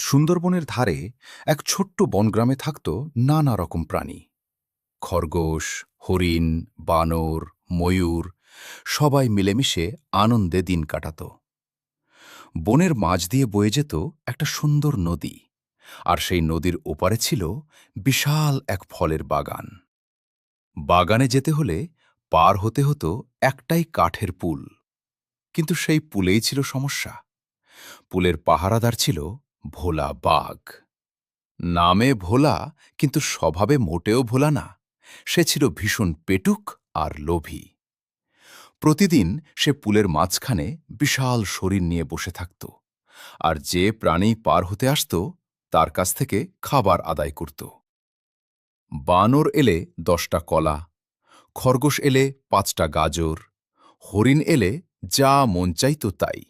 সুন্দরবনের ধারে এক ছোট্ট বনগ্রামে থাকত নানা রকম প্রাণী। খরগোশ, হরিণ, বানর, ময়ূর সবাই মিলেমিশে আনন্দে দিন কাটাত। বনের মাঝ দিয়ে বয়ে যেত একটা সুন্দর নদী, আর সেই নদীর ওপারে ছিল বিশাল এক ফলের বাগান। বাগানে যেতে হলে পার হতে হতো একটাই কাঠের পুল, কিন্তু সেই পুলেই ছিল সমস্যা। পুলের পাহারাদার ছিল ভোলা বাঘ। নামে ভোলা, কিন্তু স্বভাবে মোটেও ভোলা না। সে ছিল ভীষণ পেটুক আর লোভী। প্রতিদিন সে পুলের মাঝখানে বিশাল শরীর নিয়ে বসে থাকত, আর যে প্রাণী পার হতে আসত তার কাছ থেকে খাবার আদায় করত। বানর এলে 10টা কলা, খরগোশ এলে 5টা গাজর, হরিণ এলে যা মন চাইত তাই।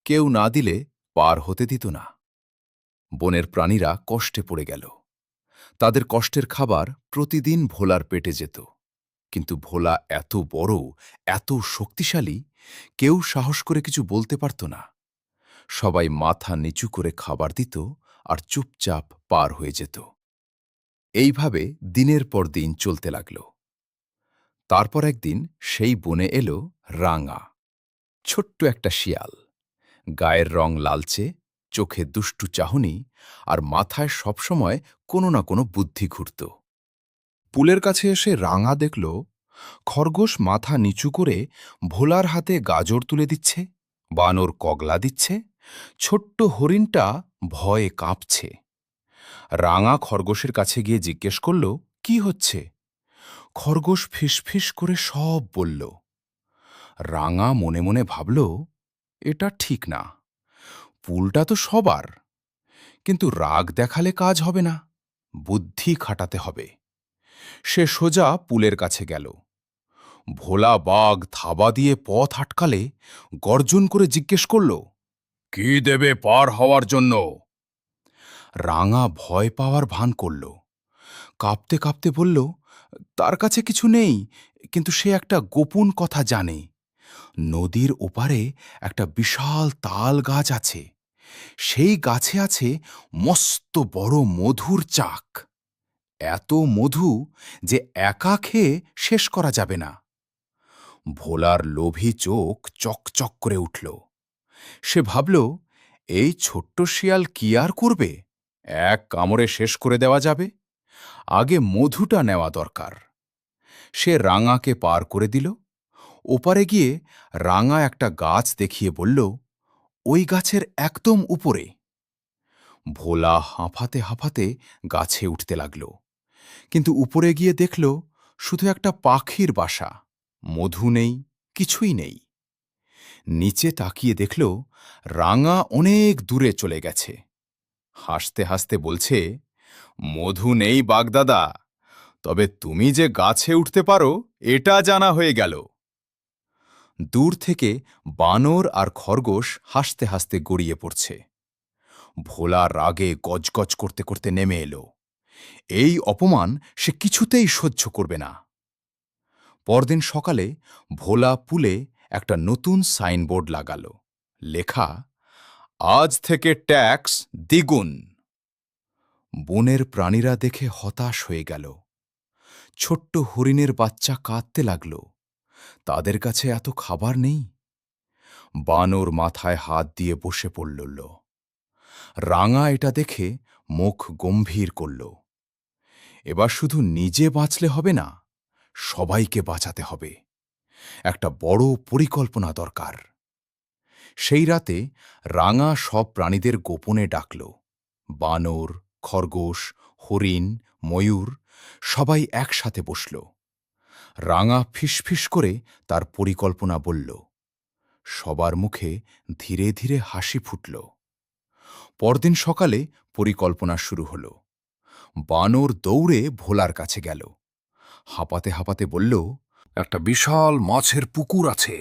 কেউ না দিলে পার হতে দিত না। বনের প্রাণীরা কষ্টে পড়ে গেল। তাদের কষ্টের খাবার প্রতিদিন ভোলার পেটে যেত, কিন্তু ভোলা এত বড়, এত শক্তিশালী, কেউ সাহস করে কিছু বলতে পারত না। সবাই মাথা নিচু করে খাবার দিত আর চুপচাপ পার হয়ে যেত। এইভাবে দিনের পর দিন চলতে লাগল। তারপর একদিন সেই বনে এলো রাঙা, ছোট্ট একটা শিয়াল। গায়ের রং লালচে, চোখে দুষ্টু চাহনি, আর মাথায় সবসময় কোনো না কোনো বুদ্ধি ঘুরত। পুলের কাছে এসে রাঙা দেখল খরগোশ মাথা নিচু করে ভোলার হাতে গাজর তুলে দিচ্ছে, বানর কগলা দিচ্ছে, ছোট্ট হরিণটা ভয়ে কাঁপছে। রাঙা খরগোশের কাছে গিয়ে জিজ্ঞেস করল, কি হচ্ছে? খরগোশ ফিসফিস করে সব বলল। রাঙা মনে মনে ভাবল, এটা ঠিক না। পুলটা তো সবার, কিন্তু রাগ দেখালে কাজ হবে না, বুদ্ধি খাটাতে হবে। সে সোজা পুলের কাছে গেল। ভোলা বাঘ থাবা দিয়ে পথ আটকালে গর্জন করে জিজ্ঞেস করল, কি দেবে পার হওয়ার জন্য? রাঙা ভয় পাওয়ার ভান করল, কাঁপতে কাঁপতে বলল, তার কাছে কিছু নেই, কিন্তু সে একটা গোপন কথা জানে। নদীর ওপারে একটা বিশাল তাল গাছ আছে, সেই গাছে আছে মস্ত বড় মধুর চাক। এত মধু যে একা খেয়ে শেষ করা যাবে না। ভোলার লোভী চোখ চকচক করে উঠল। সে ভাবল, এই ছোট্ট শিয়াল কি আর করবে, এক কামড়ে শেষ করে দেওয়া যাবে। আগে মধুটা নেওয়া দরকার। সে রাঙাকে পার করে দিল। ওপারে গিয়ে রাঙা একটা গাছ দেখিয়ে বলল, ওই গাছের একদম উপরে। ভোলা হাঁফাতে হাঁফাতে গাছে উঠতে লাগল, কিন্তু উপরে গিয়ে দেখল শুধু একটা পাখির বাসা, মধু নেই, কিছুই নেই। নিচে তাকিয়ে দেখল রাঙা অনেক দূরে চলে গেছে। হাসতে হাসতে বলছে, মধু নেই বাগদাদা, তবে তুমি যে গাছে উঠতে পারো এটা জানা হয়ে গেল। দূর থেকে বানর আর খরগোশ হাসতে হাসতে গড়িয়ে পড়ছে। ভোলা রাগে গজগজ করতে করতে নেমে এলো। এই অপমান সে কিছুতেই সহ্য করবে না। পরদিন সকালে ভোলা পুলে একটা নতুন সাইনবোর্ড লাগাল, লেখা, আজ থেকে ট্যাক্স দ্বিগুণ। বনের প্রাণীরা দেখে হতাশ হয়ে গেল। ছোট্ট হরিণের বাচ্চা কাঁদতে লাগল, তাদের কাছে এত খাবার নেই। বানর মাথায় হাত দিয়ে বসে পড়ল। রাঙা এটা দেখে মুখ গম্ভীর করল। এবার শুধু নিজে বাঁচলে হবে না, সবাইকে বাঁচাতে হবে। একটা বড় পরিকল্পনা দরকার। সেই রাতে রাঙা সব প্রাণীদের গোপনে ডাকল। বানর, খরগোশ, হরিণ, ময়ূর সবাই একসাথে বসল। রাঙা ফিসফিস করে তার পরিকল্পনা বলল। সবার মুখে ধীরে ধীরে হাসি ফুটল। পরদিন সকালে পরিকল্পনা শুরু হল। বানর দৌড়ে ভোলার কাছে গেল। হাঁপাতে হাঁপাতে বলল, একটা বিশাল মাছের পুকুর আছে,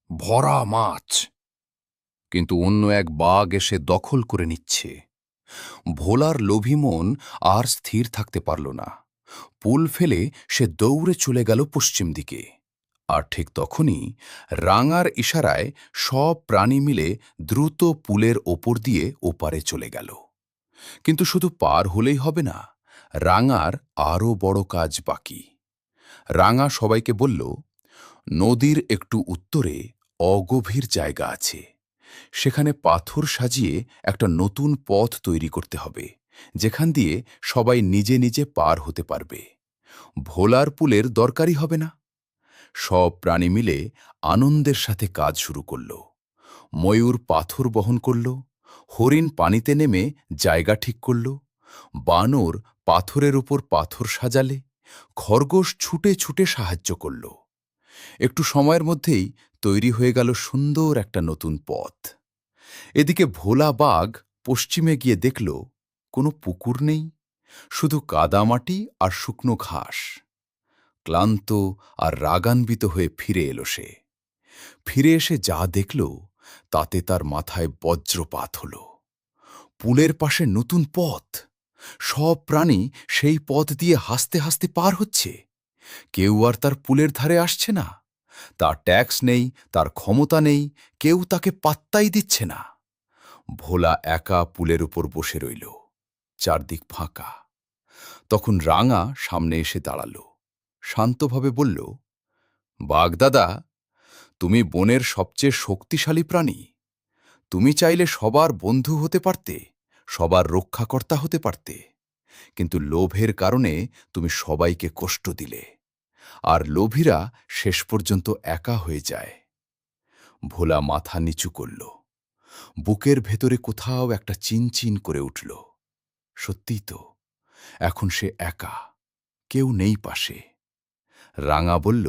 ভরা মাছ, কিন্তু অন্য এক বাঘ এসে দখল করে নিচ্ছে। ভোলার লোভী মন আর স্থির থাকতে পারল না। পুল ফেলে সে দৌড়ে চলে গেল পশ্চিম দিকে। আর ঠিক তখনই রাঙার ইশারায় সব প্রাণী মিলে দ্রুত পুলের ওপর দিয়ে ওপারে চলে গেল। কিন্তু শুধু পার হলেই হবে না, রাঙার আরও বড় কাজ বাকি। রাঙা সবাইকে বলল, নদীর একটু উত্তরে অগভীর জায়গা আছে। সেখানে পাথর সাজিয়ে একটা নতুন পথ তৈরি করতে হবে, যেখান দিয়ে সবাই নিজে নিজে পার হতে পারবে। ভোলার পুলের দরকারই হবে না। সব প্রাণী মিলে আনন্দের সাথে কাজ শুরু করল। ময়ূর পাথর বহন করল, হরিণ পানিতে নেমে জায়গা ঠিক করল, বানর পাথরের উপর পাথর সাজালে, খরগোশ ছুটে ছুটে সাহায্য করল। একটু সময়ের মধ্যেই তৈরি হয়ে গেল সুন্দর একটা নতুন পথ। এদিকে ভোলা বাঘ পশ্চিমে গিয়ে দেখল কোনো পুকুর নেই, শুধু কাদামাটি আর শুকনো ঘাস। ক্লান্ত আর রাগান্বিত হয়ে ফিরে এলো সে। ফিরে এসে যা দেখল তাতে তার মাথায় বজ্রপাত হল। পুলের পাশে নতুন পথ, সব প্রাণী সেই পথ দিয়ে হাসতে হাসতে পার হচ্ছে। কেউ আর তার পুলের ধারে আসছে না। তার ট্যাক্স নেই, তার ক্ষমতা নেই, কেউ তাকে পাত্তাই দিচ্ছে না। ভোলা একা পুলের উপর বসে রইল, চারদিক ফাঁকা। তখন রাঙা সামনে এসে দাঁড়াল, শান্তভাবে বলল, বাগদাদা, তুমি বনের সবচেয়ে শক্তিশালী প্রাণী। তুমি চাইলে সবার বন্ধু হতে পারতে, সবার রক্ষাকর্তা হতে পারতে, কিন্তু লোভের কারণে তুমি সবাইকে কষ্ট দিলে, আর লোভীরা শেষ পর্যন্ত একা হয়ে যায়। ভোলা মাথা নিচু করল, বুকের ভেতরে কোথাও একটা চিনচিন করে উঠল। সত্যিই তো, এখন সে একা, কেউ নেই পাশে। রাঙা বলল,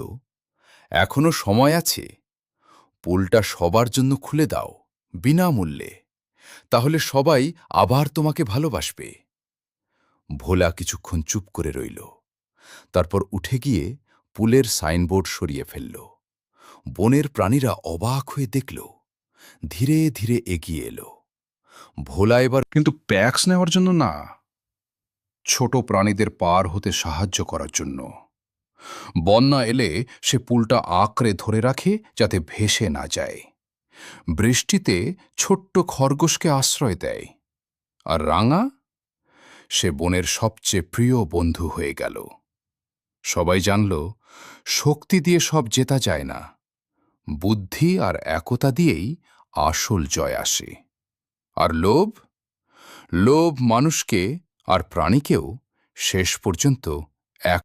এখনো সময় আছে, পুলটা সবার জন্য খুলে দাও, বিনামূল্যে, তাহলে সবাই আবার তোমাকে ভালোবাসবে। ভোলা কিছুক্ষণ চুপ করে রইল, তারপর উঠে গিয়ে পুলের সাইনবোর্ড সরিয়ে ফেলল। বনের প্রাণীরা অবাক হয়ে দেখল, ধীরে ধীরে এগিয়ে এলো। ভোলা এবার কিন্তু ট্যাক্স নেওয়ার জন্য না, ছোট প্রাণীদের পার হতে সাহায্য করার জন্য। বন্যা এলে সে পুলটা আঁকড়ে ধরে রাখে যাতে ভেসে না যায়। বৃষ্টিতে ছোট্ট খরগোশকে আশ্রয় দেয়। আর রাঙা, সে বনের সবচেয়ে প্রিয় বন্ধু হয়ে গেল। সবাই জানল, শক্তি দিয়ে সব জেতা যায় না, বুদ্ধি আর একতা দিয়েই আসল জয় আসে। আর লোভ, লোভ মানুষকে আর প্রাণীকেও শেষ পর্যন্ত এক